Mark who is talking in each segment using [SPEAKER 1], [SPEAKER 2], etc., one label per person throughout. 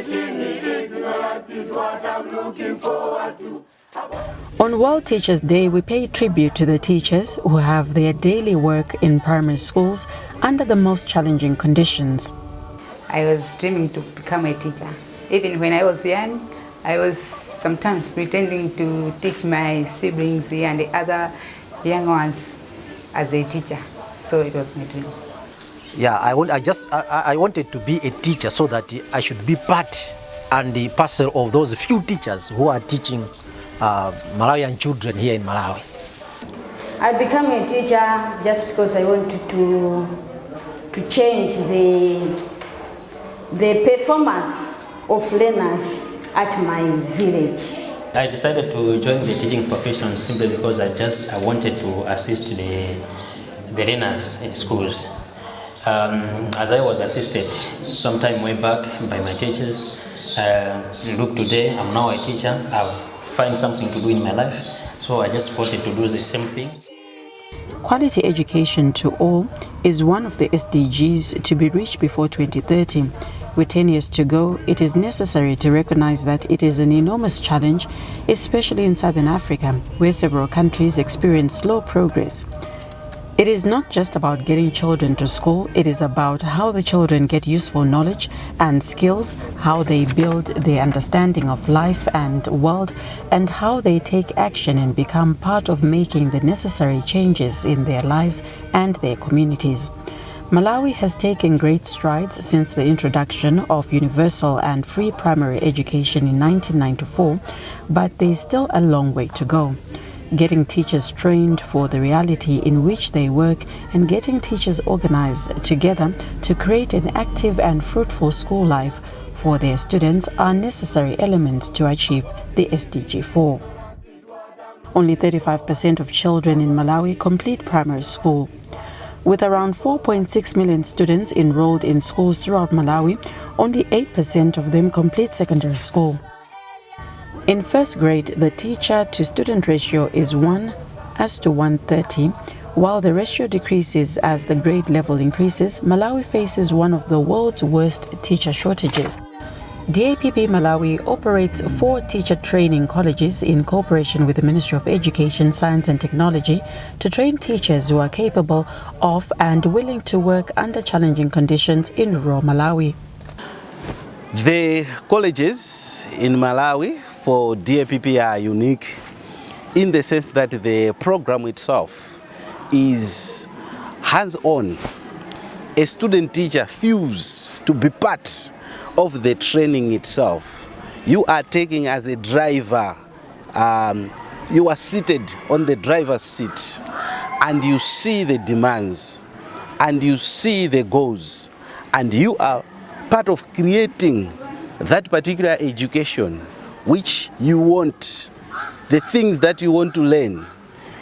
[SPEAKER 1] Finishing the ignorance is what I'm looking forward to.
[SPEAKER 2] On World Teachers' Day, we pay tribute to the teachers who have their daily work in primary schools under the most challenging conditions.
[SPEAKER 3] I was dreaming to become a teacher. Even when I was young, I was sometimes pretending to teach my siblings and the other young ones as a teacher. So it was my dream.
[SPEAKER 4] Yeah, I wanted to be a teacher so that I should be part and the parcel of those few teachers who are teaching Malawian children here in Malawi.
[SPEAKER 5] I became a teacher just because I wanted to change the performance of learners at my village.
[SPEAKER 6] I decided to join the teaching profession simply because I wanted to assist the learners in schools. As I was assisted some time way back by my teachers, look today, I'm now a teacher. I've found something to do in my life, so I just wanted to do the same thing.
[SPEAKER 2] Quality education to all is one of the SDGs to be reached before 2030. With 10 years to go, it is necessary to recognize that it is an enormous challenge, especially in Southern Africa, where several countries experience slow progress. It is not just about getting children to school, it is about how the children get useful knowledge and skills, how they build their understanding of life and world, and how they take action and become part of making the necessary changes in their lives and their communities. Malawi has taken great strides since the introduction of universal and free primary education in 1994, but there is still a long way to go. Getting teachers trained for the reality in which they work and getting teachers organized together to create an active and fruitful school life for their students are necessary elements to achieve the SDG 4. Only 35% of children in Malawi complete primary school. With around 4.6 million students enrolled in schools throughout Malawi, only 8% of them complete secondary school. In first grade, the teacher-to-student ratio is 1:130. While the ratio decreases as the grade level increases, Malawi faces one of the world's worst teacher shortages. DAPP Malawi operates 4 teacher training colleges in cooperation with the Ministry of Education, Science and Technology to train teachers who are capable of and willing to work under challenging conditions in rural Malawi.
[SPEAKER 7] The colleges in Malawi for DAPP are unique in the sense that the program itself is hands-on. A student teacher feels to be part of the training itself. You are taking as a driver, you are seated on the driver's seat and you see the demands and you see the goals and you are part of creating that particular education which you want, the things that you want to learn.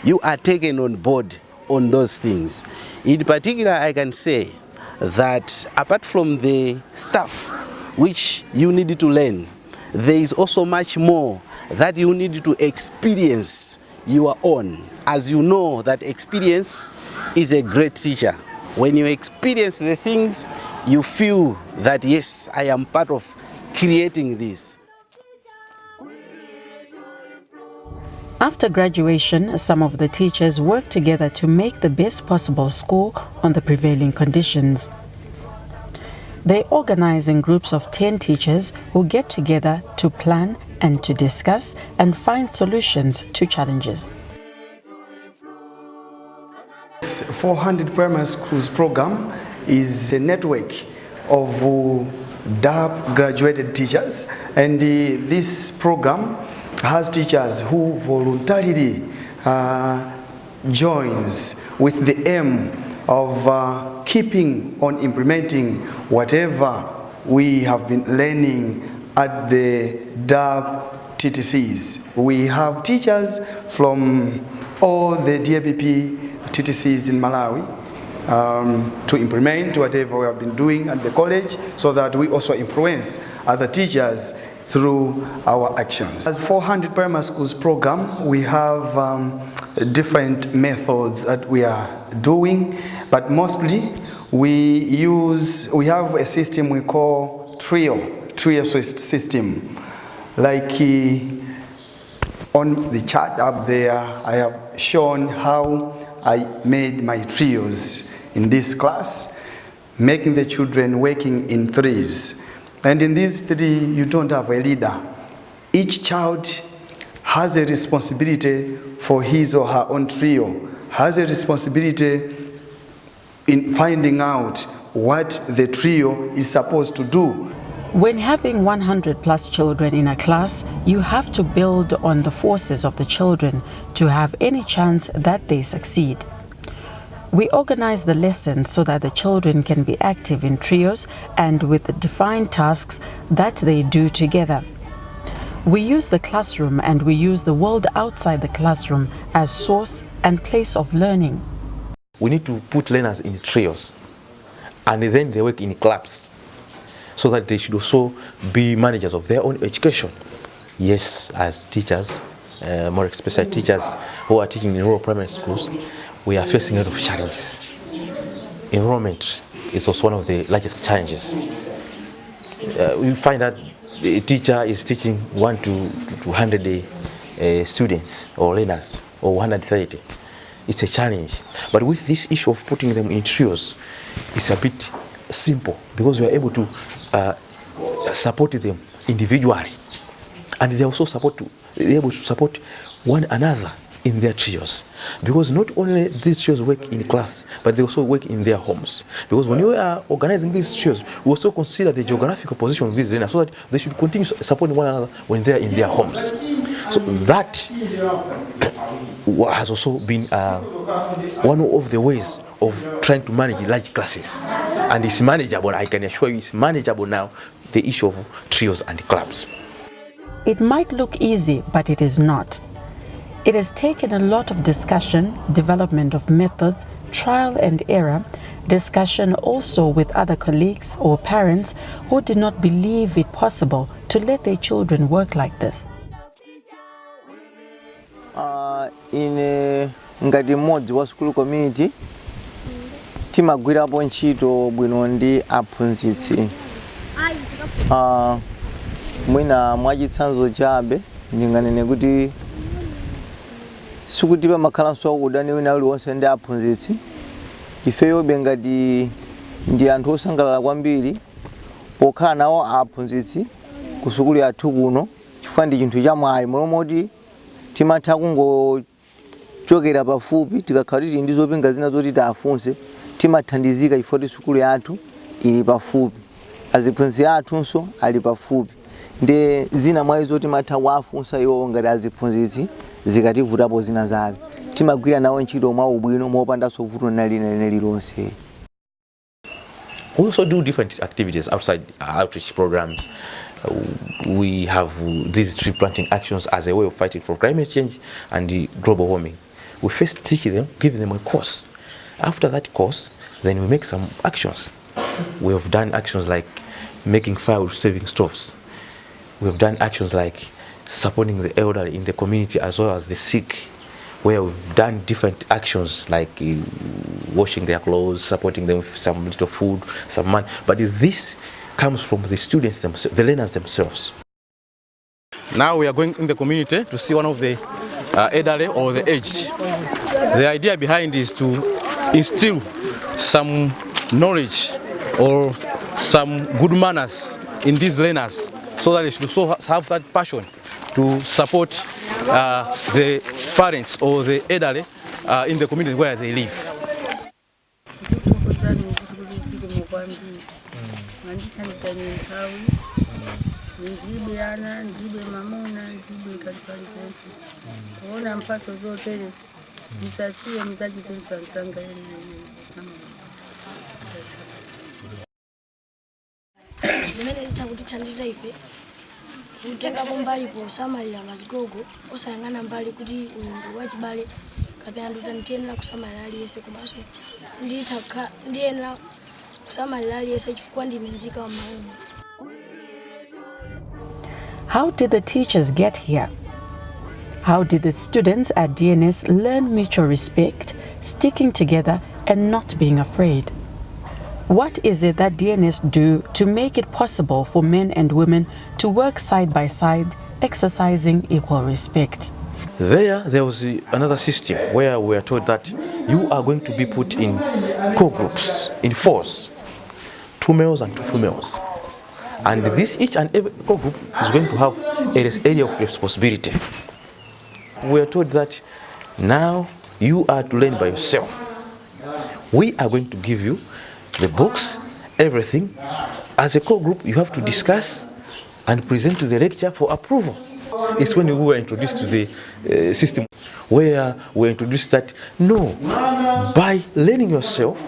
[SPEAKER 7] You are taken on board on those things. In particular, I can say that apart from the stuff which you need to learn, there is also much more that you need to experience your own. As you know that experience is a great teacher. When you experience the things, you feel that yes, I am part of creating this.
[SPEAKER 2] After graduation, some of the teachers work together to make the best possible school on the prevailing conditions. They organize in groups of 10 teachers who get together to plan and to discuss and find solutions to challenges.
[SPEAKER 8] 400 Primary Schools program is a network of DAP graduated teachers, and this program has teachers who voluntarily joins with the aim of keeping on implementing whatever we have been learning at the DAP TTCs. We have teachers from all the DAPP TTCs in Malawi to implement whatever we have been doing at the college, so that we also influence other teachers through our actions. As 400 Primary Schools program, we have different methods that we are doing, but mostly we have a system we call TRIO. trio system. Like on the chart up there, I have shown how I made my trios in this class, making the children working in threes. And in these three, you don't have a leader. Each child has a responsibility for his or her own trio, has a responsibility in finding out what the trio is supposed to do.
[SPEAKER 2] When having 100 plus children in a class, you have to build on the forces of the children to have any chance that they succeed. We organize the lessons so that the children can be active in trios and with the defined tasks that they do together. We use the classroom and we use the world outside the classroom as source and place of learning.
[SPEAKER 9] We need to put learners in trios and then they work in clubs so that they should also be managers of their own education. Yes, as teachers, more especially teachers who are teaching in rural primary schools, we are facing a lot of challenges. Enrollment is also one of the largest challenges. We find that the teacher is teaching 1 to 100 students or learners, or 130. It's a challenge. But with this issue of putting them in trios, it's a bit simple because we are able to support them individually, and they're also able to support one another in their trios, because not only these trios work in class, but they also work in their homes. Because when you are organizing these trios, we also consider the geographical position of these learners so that they should continue supporting one another when they are in their homes. So that has also been one of the ways of trying to manage large classes, and it's manageable. I can assure you it's manageable now, the issue of trios and clubs.
[SPEAKER 2] It might look easy, but it is not. It has taken a lot of discussion, development of methods, trial and error, discussion also with other colleagues or parents who did not believe it possible to let their children work like this.
[SPEAKER 10] In ngati mmodzi wa school community timagwirapo ntchito bwino ndi aphunzitsi. Mwina mwachitsanzo chabe ndinganene kuti sikuti pamakhalanso udani wina uliwonse ndi aphunzitsi. Ifeyo ngati ndi anthu osangalala kwambiri pokhala nawo aphunzitsi ku sukulu yathu kuno, chifukwa ndi chinthu chamwayi momoti timatha kungochokera pafupi tikakhala tili ndi zopinga zina zoti tiafunse timathandizika chifukwa kuti sukulu yathu ili pafupi, aziphunzitsi athunso ali pafupi, ndi zina mwa izo timatha kuwafunsa iwo ngati aziphunzitsi zikativutapo zina zake timagwira nawo ntchito mwa ubwino mopandanso vuto lina lilonse.
[SPEAKER 9] We also do different activities outside outreach programs. We have these tree planting actions as a way of fighting for climate change and the global warming. We first teach them, give them a course. After that course, then we make some actions. We have done actions like making firewood saving stoves. We have done actions like supporting the elderly in the community as well as the sick, where we've done different actions like washing their clothes, supporting them with some little food, some money. But this comes from the students themselves, the learners themselves.
[SPEAKER 11] Now we are going in the community to see one of the elderly or the aged. The idea behind is to instill some knowledge or some good manners in these learners so that they should also have that passion to support the parents or the elderly in the community where they live.
[SPEAKER 12] Zimene zitakutithandiza ife kutenga mbali posamalira mazigogo osayang'ana mbali kuti uyu wachibale kapena nditaniyenera kusamalira aliyese komanso ndiyenera kusamalira aliyese chifukwa ndine nzika wa Malawi.
[SPEAKER 2] How did the teachers get here? How did the students at DNS learn mutual respect, sticking together and not being afraid? What is it that DNS do to make it possible for men and women to work side by side, exercising equal respect?
[SPEAKER 9] There was another system where we are told that you are going to be put in co-groups, in fours, 2 males and 2 females. And this each and every co-group is going to have an area of responsibility. We are told that now you are to learn by yourself. We are going to give you the books, everything. As a co-group, you have to discuss and present to the lecturer for approval. It's when we were introduced to the system where we introduced that, no, by learning yourself,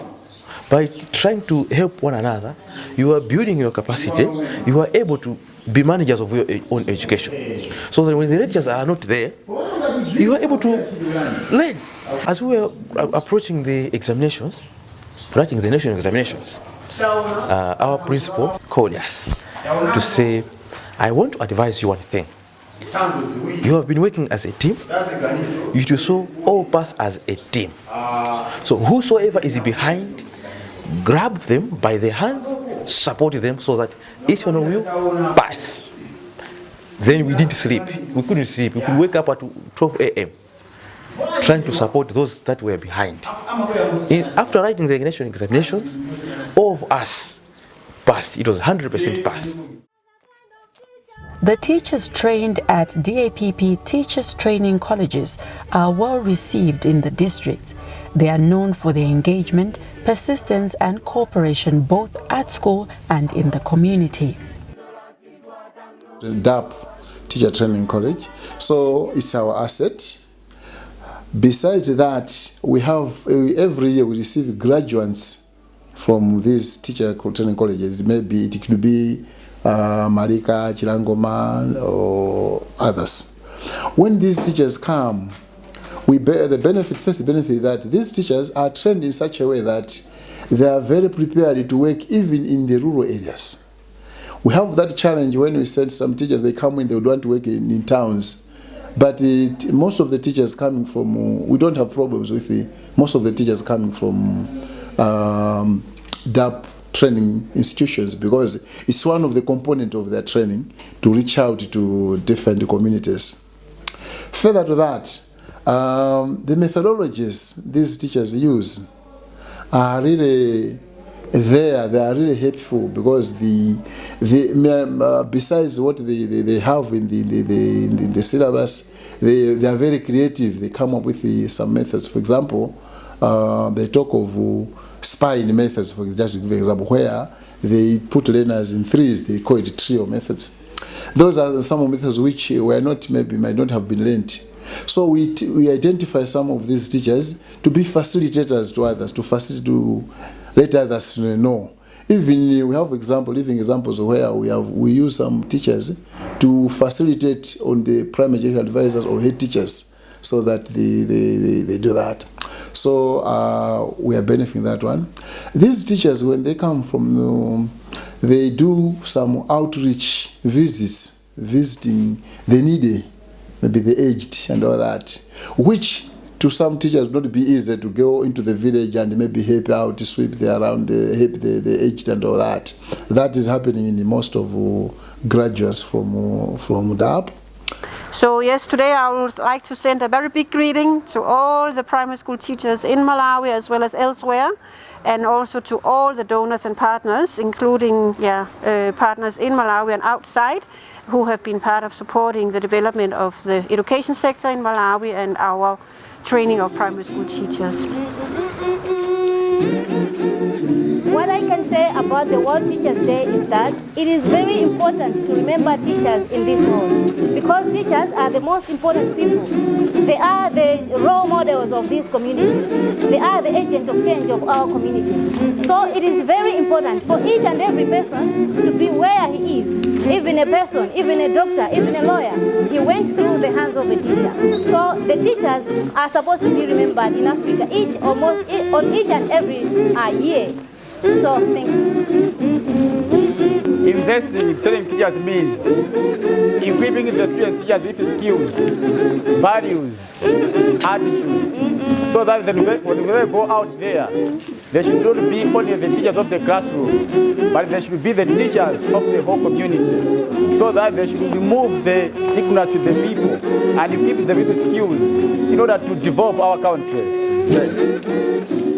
[SPEAKER 9] by trying to help one another, you are building your capacity, you are able to be managers of your own education. So that when the lecturers are not there, you are able to learn. As we were approaching the examinations, writing the national examinations, our principal called us to say, I want to advise you one thing. You have been working as a team. You should so all pass as a team. So whosoever is behind, grab them by the hands, support them so that each one of you pass. Then we didn't sleep. We couldn't sleep. We could wake up at 12 a.m. trying to support those that were behind. After writing the national examinations, all of us passed. It was 100% pass.
[SPEAKER 2] The teachers trained at DAPP Teachers Training Colleges are well received in the district. They are known for their engagement, persistence and cooperation both at school and in the community.
[SPEAKER 13] DAP Teacher Training College, so it's our asset. Besides that, we have every year we receive graduates from these teacher training colleges. Maybe it could be Marika, Chirangoma, or others. When these teachers come, we bear the benefit. First benefit that these teachers are trained in such a way that they are very prepared to work even in the rural areas. We have that challenge when we send some teachers, they come in, they would want to work in towns. But most of the teachers coming from, we don't have problems with most of the teachers coming from DAP training institutions, because it's one of the components of their training to reach out to different communities. Further to that, the methodologies these teachers use are really there. They are really helpful because besides what they have in the syllabus, they are very creative. They come up with some methods. For example, they talk of spine methods, for just to give an example, where they put learners in threes. They call it trio methods. Those are some methods which were not, maybe might not have been learned. So we identify some of these teachers to be facilitators to others, to let others know. Even we have living examples where we use some teachers to facilitate on the primary education advisors or head teachers, so that they do that. So we are benefiting that one. These teachers, when they come from, they do some outreach visits, visiting the needy, maybe the aged and all that, which to some teachers would not be easy to go into the village and maybe help out, sweep around, help the aged and all that. That is happening in most of graduates from DAP.
[SPEAKER 14] So yes, today I would like to send a very big greeting to all the primary school teachers in Malawi as well as elsewhere, and also to all the donors and partners, including partners in Malawi and outside, who have been part of supporting the development of the education sector in Malawi and our training of primary school teachers.
[SPEAKER 15] What I can say about the World Teachers Day is that it is very important to remember teachers in this world, because teachers are the most important people. They are the role models of these communities. They are the agent of change of our communities. So it is very important for each and every person to be where he is. Even a person, even a doctor, even a lawyer, he went through the hands of a teacher. So the teachers are supposed to be remembered in Africa on each and every year. So thank you.
[SPEAKER 16] Investing in training teachers means equipping the experienced teachers with skills, values, attitudes, so that when they go out there, they should not be only the teachers of the classroom, but they should be the teachers of the whole community, so that they should remove the ignorance to the people and equip them with skills in order to develop our country. Thanks.